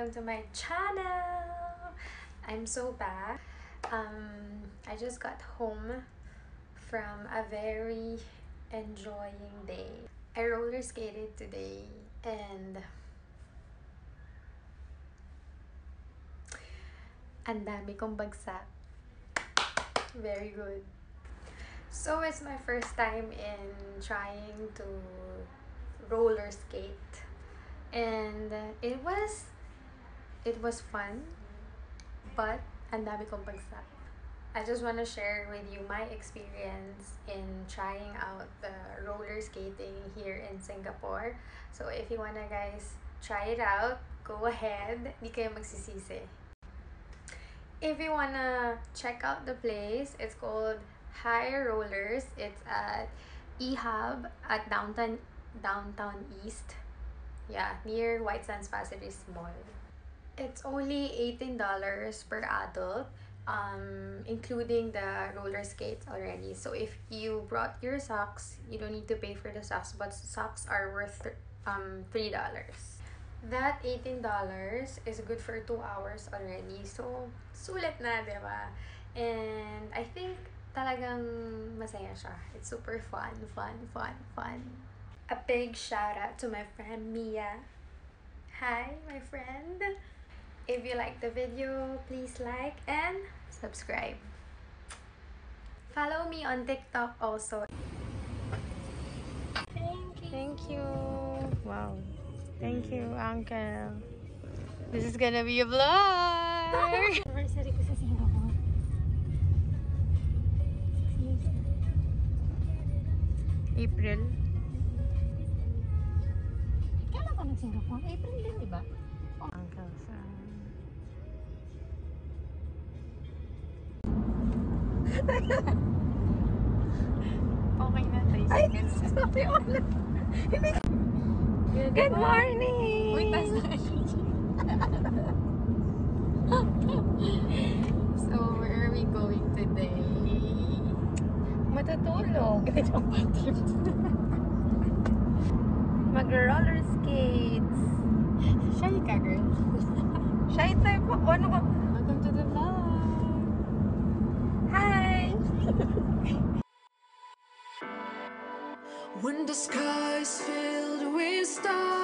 welcome to my channel. I'm so back. I just got home from a very enjoying day. I roller skated today and ang dami kong bagsak. Very good. So it's my first time in trying to roller skate, and it was fun, but ang dami kong bagsak. I just want to share with you my experience in trying out the roller skating here in Singapore. So if you wanna guys try it out, go ahead. Di kayo magsisisi. If you wanna check out the place, it's called High Rollers. It's at eHub at downtown East. Yeah, near White Sands Pasir Ris Mall. It's only $18 per adult, including the roller skates already. So if you brought your socks, you don't need to pay for the socks, but socks are worth $3. That $18 is good for 2 hours already. So sulit na, diba? And I think talagang masaya siya. It's super fun. A big shout out to my friend Mia. Hi, my friend. If you like the video, please like and subscribe. Follow me on TikTok also. Thank you. Wow. Thank you, Uncle. This is gonna be a vlog. Anniversary ko sa Singapore. 6 years. April. Kailan ka nag-Singapore? April din, di ba? Oh. Uncle son. Okay na, 3 seconds. Good morning! Wait, so, where are we going today? Matutulog. Mag-roller skates. Shy ka, girl. Shy type ako. Ano ka? Welcome to the vlog. Hi! When the sky is filled with stars